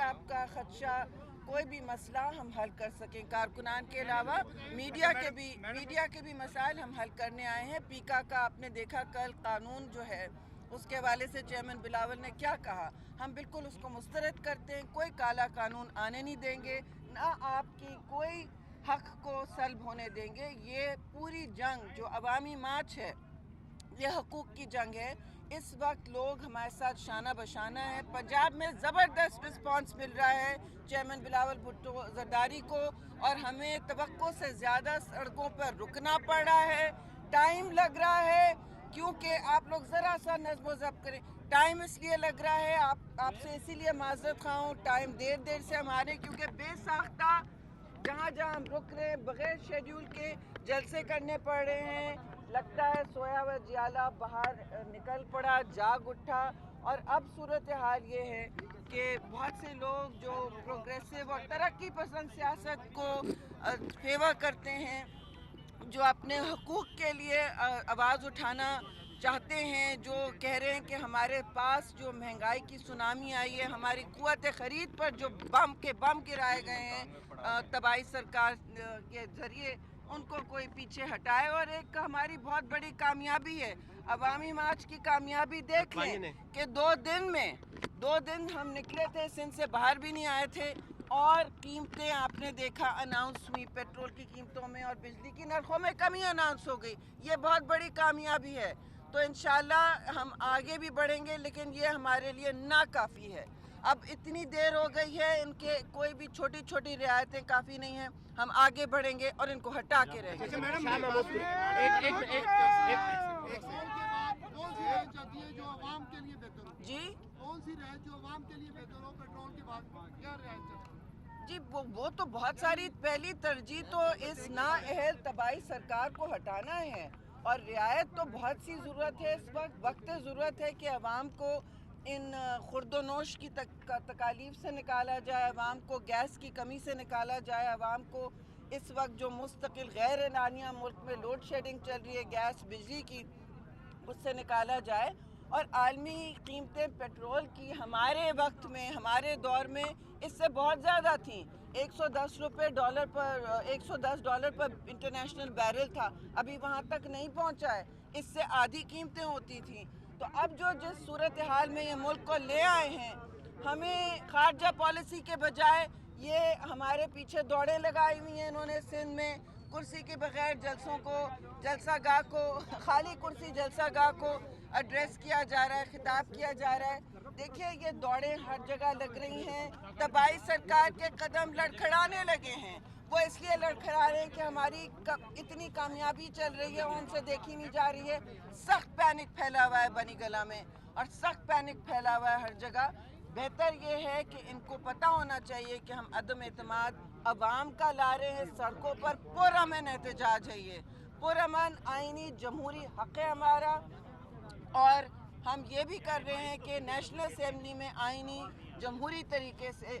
آپ کا خدشہ کوئی بھی مسئلہ ہم حل کر سکیں. کارکنان کے علاوہ میڈیا کے بھی مسائل ہم حل کرنے آئے ہیں. پیکا کا آپ نے دیکھا کل قانون جو ہے اس کے حوالے سے چیئرمین بلاول نے کیا کہا. ہم بالکل اس کو مسترد کرتے ہیں. کوئی کالا قانون آنے نہیں دیں گے، نہ آپ کی کوئی حق کو سلب ہونے دیں گے. یہ پوری جنگ جو عوامی مارچ ہے یہ حقوق کی جنگ ہے. اس وقت لوگ ہمارے ساتھ شانہ بشانہ ہیں. پنجاب میں زبردست رسپانس مل رہا ہے چیئرمین بلاول بھٹو زرداری کو، اور ہمیں توقع سے زیادہ سڑکوں پر رکنا پڑ رہا ہے. ٹائم لگ رہا ہے کیونکہ آپ لوگ ذرا سا نظم و ضبط کریں. ٹائم اس لیے لگ رہا ہے، آپ سے اسی لیے معذرت خواہ ہوں. ٹائم دیر سے ہم آ رہے ہیں کیونکہ بے ساختہ جہاں ہم رک رہے ہیں بغیر شیڈیول کے جلسے کرنے پڑ رہے ہیں. لگتا ہے سویا ہوا جیالہ باہر نکل پڑا، جاگ اٹھا. اور اب صورتحال یہ ہے کہ بہت سے لوگ جو پروگریسو اور ترقی پسند سیاست کو فیور کرتے ہیں، جو اپنے حقوق کے لیے آواز اٹھانا چاہتے ہیں، جو کہہ رہے ہیں کہ ہمارے پاس جو مہنگائی کی سونامی آئی ہے، ہماری قوت خرید پر جو بم گرائے گئے ہیں تباہی سرکار کے ذریعے، ان کو کوئی پیچھے ہٹائے. اور ایک ہماری بہت بڑی کامیابی ہے عوامی مارچ کی کامیابی. دیکھ لیں کہ 2 دن ہم نکلے تھے، سندھ سے باہر بھی نہیں آئے تھے، اور قیمتیں آپ نے دیکھا اناؤنس ہوئی. پیٹرول کی قیمتوں میں اور بجلی کی نرخوں میں کمی اناؤنس ہو گئی. یہ بہت بڑی کامیابی ہے. تو انشاءاللہ ہم آگے بھی بڑھیں گے، لیکن یہ ہمارے لیے ناکافی ہے. اب اتنی دیر ہو گئی ہے، ان کے کوئی بھی چھوٹی چھوٹی رعایتیں کافی نہیں ہیں. ہم آگے بڑھیں گے اور ان کو ہٹا کے رہیں گے. جو عوام کے لیے بہتر ہو؟ جی کون سی رعایت جو عوام کے لیے بہتر ہو؟ پیٹرول کے بعد کیا رعایت چاہتے ہیں؟ جی وہ تو بہت ساری. پہلی ترجیح تو اس نااہل تباہی سرکار کو ہٹانا ہے، اور رعایت تو بہت سی ضرورت ہے. اس وقت ضرورت ہے کہ عوام کو ان خورد و نوش کی تکالیف سے نکالا جائے، عوام کو گیس کی کمی سے نکالا جائے، عوام کو اس وقت جو مستقل غیر اعلانیہ ملک میں لوڈ شیڈنگ چل رہی ہے گیس بجلی کی، اس سے نکالا جائے. اور عالمی قیمتیں پیٹرول کی ہمارے وقت میں، ہمارے دور میں اس سے بہت زیادہ تھیں. $110 پر انٹرنیشنل بیرل تھا. ابھی وہاں تک نہیں پہنچا ہے. اس سے آدھی قیمتیں ہوتی تھیں. تو اب جس صورتحال میں یہ ملک کو لے آئے ہیں، ہمیں خارجہ پالیسی کے بجائے یہ ہمارے پیچھے دوڑیں لگائی ہوئی ہیں انہوں نے. سندھ میں کرسی کے بغیر جلسہ گاہ کو خالی کرسی جلسہ گاہ کو ایڈریس کیا جا رہا ہے، خطاب کیا جا رہا ہے. دیکھیے یہ دوڑیں ہر جگہ لگ رہی ہیں. تباہی سرکار کے قدم لڑکھڑانے لگے ہیں. وہ اس لیے لڑکھڑا رہے ہیں کہ ہماری اتنی کامیابی چل رہی ہے، ان سے دیکھی نہیں جا رہی ہے. سخت پینک پھیلا ہوا ہے بنی گلہ میں، اور سخت پینک پھیلا ہوا ہے ہر جگہ. بہتر یہ ہے کہ ان کو پتہ ہونا چاہیے کہ ہم عدم اعتماد عوام کا لا رہے ہیں. سڑکوں پر پرامن احتجاج ہے، یہ پرامن آئینی جمہوری حق ہے ہمارا. اور ہم یہ بھی کر رہے ہیں کہ نیشنل اسمبلی میں آئینی جمہوری طریقے سے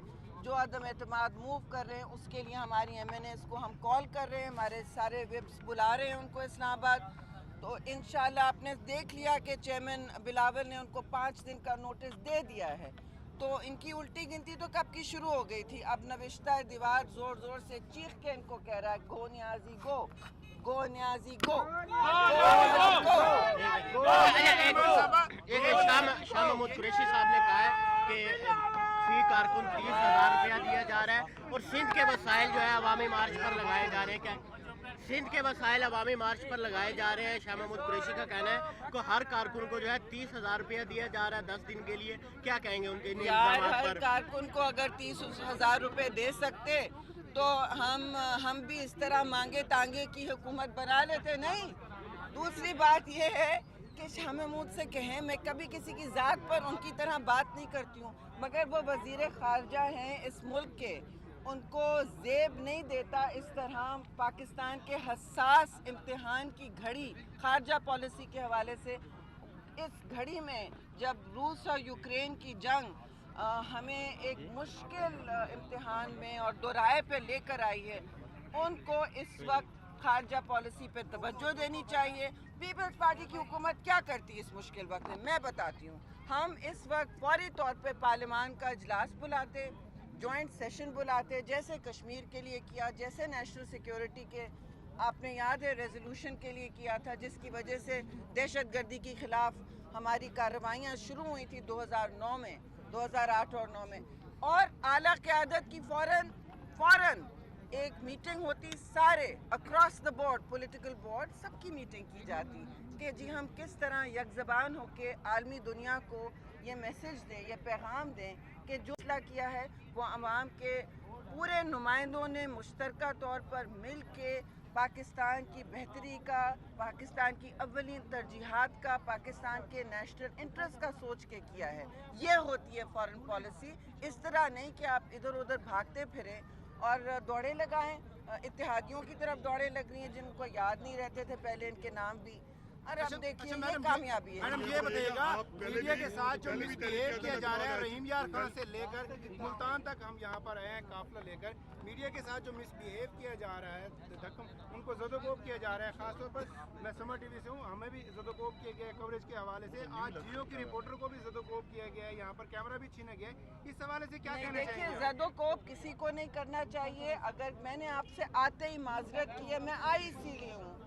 جو عدم اعتماد موو کر رہے ہیں، اس کے لیے ہماری ایم این ایز کو ہم کال کر رہے ہیں. ہمارے سارے وپس بلا رہے ہیں ان کو اسلام آباد. تو انشاءاللہ آپ نے دیکھ لیا کہ چیئرمین بلاول نے ان کو 5 دن کا نوٹس دے دیا ہے. تو ان کی الٹی گنتی تو کب کی شروع ہو گئی تھی. اب نوشتہ دیوار زور زور سے چیخ کے ان کو کہہ رہا ہے گو نیازی گو، گو نیازی گو. شاہ محمود قریشی صاحب نے کہا ہے کہ فی کارکن 30,000 روپیہ دیا جا رہا ہے، اور سندھ کے وسائل جو ہے عوامی مارچ پر لگائے جا رہے ہیں. کیا سندھ کے وسائل عوامی مارچ پر لگائے جا رہے ہیں؟ شاہ محمود قریشی کا کہنا ہے کہ ہر کارکن کو جو ہے 30,000 روپیہ دیا جا رہا ہے 10 دن کے لیے. کیا کہیں گے ان کے الزامات پر؟ ہر کارکن کو اگر 30,000 روپے دے سکتے تو ہم بھی اس طرح مانگے تانگے کی حکومت بنا لیتے. نہیں. دوسری بات یہ ہے کہ شاہ محمود سے کہیں، میں کبھی کسی کی ذات پر ان کی طرح بات نہیں کرتی ہوں، مگر وہ وزیر خارجہ ہیں اس ملک کے. ان کو زیب نہیں دیتا اس طرح پاکستان کے حساس امتحان کی گھڑی خارجہ پالیسی کے حوالے سے. اس گھڑی میں جب روس اور یوکرین کی جنگ ہمیں ایک مشکل امتحان میں اور دورائے پہ لے کر آئی ہے، ان کو اس وقت خارجہ پالیسی پہ توجہ دینی چاہیے. پیپلز پارٹی کی حکومت کیا کرتی ہے اس مشکل وقت میں؟ میں بتاتی ہوں. ہم اس وقت فوری طور پہ پارلیمان کا اجلاس بلاتے، जॉइंट सेशन बुलाते, जैसे कश्मीर के लिए किया, जैसे नेशनल सिक्योरिटी के आपने याद है रेजोल्यूशन के लिए किया था, जिसकी वजह से दहशतगर्दी के खिलाफ हमारी कार्रवाइयाँ शुरू हुई थी 2009 में, 2008 और 9 में। और आला क़यादत की फ़ौरन एक मीटिंग होती, सारे across the board political board सबकी मीटिंग की जाती कि जी हम किस तरह यकज़बान होकर आलमी दुनिया को ये मैसेज दें, ये पैगाम दें कि जो फैसला किया है वो अवाम के पूरे नुमाइंदों ने मुश्तरका तौर पर मिल के पाकिस्तान की बेहतरी का, पाकिस्तान की अव्वलीन तरजीहात का, पाकिस्तान के नेशनल इंटरेस्ट का सोच के किया है। ये होती है फॉरेन पॉलिसी। इस तरह नहीं कि आप इधर उधर भागते फिरें और दौड़े लगाएं, इत्तेहादियों की तरफ दौड़े लग रही हैं जिनको याद नहीं रहते थे पहले इनके नाम भी। और अब देखिए ये कामयाबी है। मैडम ये बताइएगा, मीडिया के साथ जो मिसबिहेव किया जा रहा है रहीम यार खान से लेकर मुल्तान तक, हम यहाँ पर आए हैं काफिला लेकर, मीडिया के साथ जो मिसबिहेव किया जा रहा है, उनको ज़दोकोब किया जा रहा है। खासतौर पर मैं समर टीवी से हूँ, हमें भी ज़दोकोब किया गया है कवरेज के हवाले से। आज जियो के रिपोर्टर को भी ज़दोकोब किया गया है, यहाँ पर कैमरा भी छीना गया है। इस हवाले से क्या कहना चाहिए? देखिए ज़दोकोब किसी को नहीं करना चाहिए। अगर मैंने आपसे आते ही माजरत की है, मैं आई इसीलिए हूँ।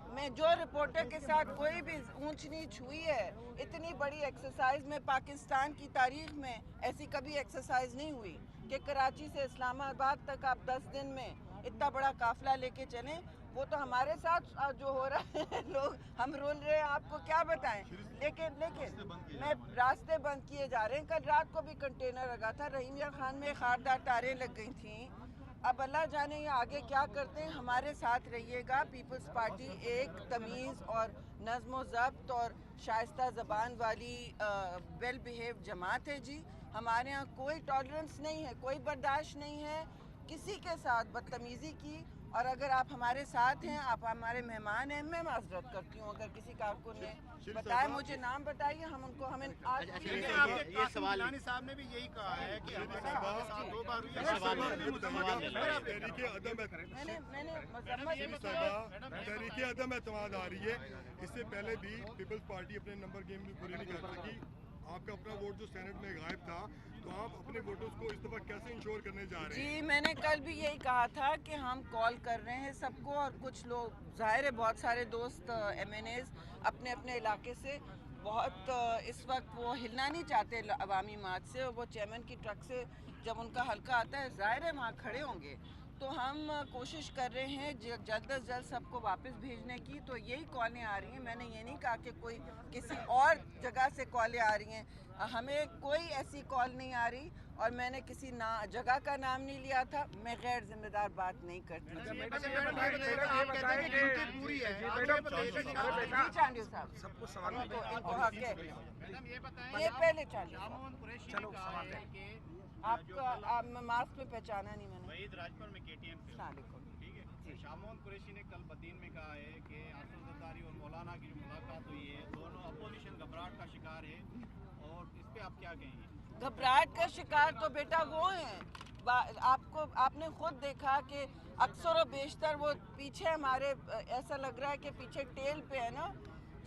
मैं जो रिपोर्टर के साथ कोई भी ऊंच नीच हुई है, इतनी बड़ी एक्सरसाइज में पाकिस्तान की तारीख में ऐसी कभी एक्सरसाइज नहीं हुई कि कराची से इस्लामाबाद तक आप 10 दिन में इतना बड़ा काफिला लेके चलें। वो तो हमारे साथ जो हो रहा है लोग हम रोल रहे हैं, आपको क्या बताएं। लेकिन मैं रास्ते बंद किए जा रहे हैं। कल रात को भी कंटेनर लगा था, रहीम यार खान में खारदार तारें लग गई थी। अब अल्लाह जाने ये आगे क्या करते हैं। हमारे साथ रहिएगा। पीपल्स पार्टी एक तमीज़ और नज़्म ज़ब्त और शाइस्ता ज़बान वाली वेल बिहेव जमात है जी। हमारे यहाँ कोई टॉलरेंस नहीं है, कोई बर्दाश्त नहीं है किसी के साथ बदतमीज़ी की। और अगर आप हमारे साथ हैं, आप हमारे मेहमान हैं, मैं माजरत करती हूँ अगर किसी कारकुन ने बताया, मुझे नाम बताइए, हम उनको हमें आज ये सवाल साहब ने भी यही कहा है कि मैंने तहरीके अदम एतमाद आ रही है। इससे पहले भी पीपल्स पार्टी अपने नंबर गेम में पूरी नहीं कर सकी। आपका अपना वोट जो सेनेट में गायब था, तो आप अपने वोटर्स को इस दफा कैसे इंश्योर करने जा रहे हैं? जी मैंने कल भी यही कहा था कि हम कॉल कर रहे हैं सबको, और कुछ लोग ज़ाहिर है बहुत सारे दोस्त MNAs अपने अपने इलाके से बहुत इस वक्त वो हिलना नहीं चाहते अवामी मार्च से, और वो चेयरमैन की ट्रक से जब उनका हल्का आता है ज़ाहिर है वहाँ खड़े होंगे। तो हम कोशिश कर रहे हैं जल्द अज जल्द सबको वापस भेजने की। तो यही कॉलें आ रही हैं, मैंने ये नहीं कहा कि कोई किसी और जगह से कॉलें आ रही हैं। हमें कोई ऐसी कॉल नहीं आ रही, और मैंने किसी जगह का नाम नहीं लिया था। मैं गैर जिम्मेदार बात नहीं करती। चांडियो साहब सबको सवाल इनको हक है। ये पहले चांडियो आपका मास्क में पहचाना नहीं मैंने। वहीद राजपुर में KTN ठीक है। शामोन कुरैशी ने कल बदीन में कहा है कि आसिफ जरदारी और मौलाना की जो मुलाकात हुई है, दोनों अपोजिशन घबराहट का शिकार है, और इस पे आप क्या कहेंगे? घबराहट का शिकार तो बेटा वो हैं, आपने खुद देखा कि अक्सर और बेशतर वो पीछे हमारे ऐसा लग रहा है कि पीछे टेल पे है ना,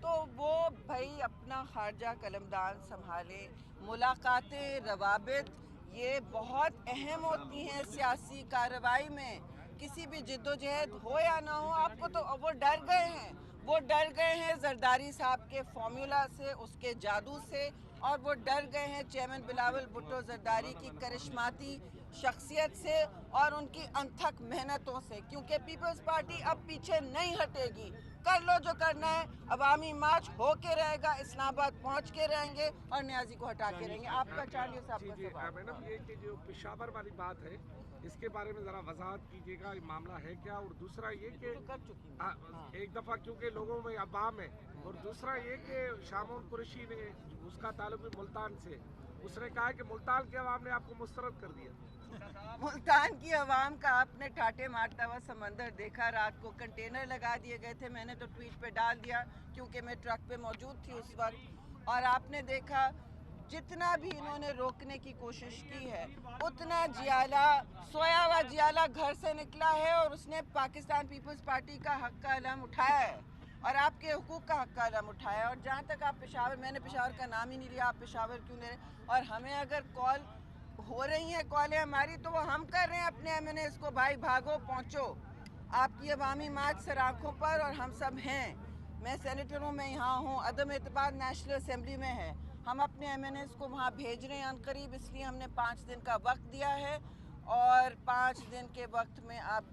तो वो भाई अपना खारजा कलमदान संभाले। मुलाकातें, रवाबित ये बहुत अहम होती हैं सियासी कार्रवाई में। किसी भी जिद्दोजहद हो या ना हो, आपको तो वो डर गए हैं जरदारी साहब के फॉर्मूला से, उसके जादू से, और वो डर गए हैं चेयरमैन बिलावल भुट्टो जरदारी की करिश्माती शख्सियत से और उनकी अनथक मेहनतों से। क्योंकि पीपल्स पार्टी अब पीछे नहीं हटेगी। कर लो जो करना है, अवामी मार्च हो के रहेगा, इस्लामाबाद पहुंच के रहेंगे और न्याजी को हटा के रहेंगे। आपका चांडियो साहब का सवाल। मैडम ये कि जो पेशावर वाली बात है, इसके बारे में ज़रा वजाहत कीजिएगा, ये मामला है क्या? और दूसरा ये कि कर चुकी हूं। एक दफ़ा क्योंकि लोगों में अवाम है, और दूसरा ये कि शामोन कुरैशी ने, उसका ताल्लुक भी मुल्तान से, उसने कहा कि मुल्तान के अवाम ने आपको मुस्तरद कर दिया। मुल्तान की आवाम का आपने ठाटे मारता हुआ समंदर देखा। रात को कंटेनर लगा दिए गए थे, मैंने तो ट्वीट पे डाल दिया क्योंकि मैं ट्रक पे मौजूद थी उस वक्त। और आपने देखा जितना भी इन्होंने रोकने की कोशिश की है, उतना जियाला, सोया हुआ जियाला घर से निकला है और उसने पाकिस्तान पीपल्स पार्टी का हक का अलम उठाया है और आपके हुकूक का हक का अलम उठाया है। और जहाँ तक आप पेशावर, मैंने पेशावर का नाम ही नहीं लिया, आप पेशावर क्यों ले रहे? और हमें अगर कॉल हो रही हैं कॉलें हमारी, तो वो हम कर रहे हैं अपने MNAs को, भाई भागो पहुंचो, आपकी अवामी मार्च सर आँखों पर और हम सब हैं। मैं सेनेटरों में यहाँ हूँ, अदम एतबार नेशनल असेंबली में है, हम अपने MNAs को वहाँ भेज रहे हैं अनकरीब, इसलिए हमने 5 दिन का वक्त दिया है और 5 दिन के वक्त में आप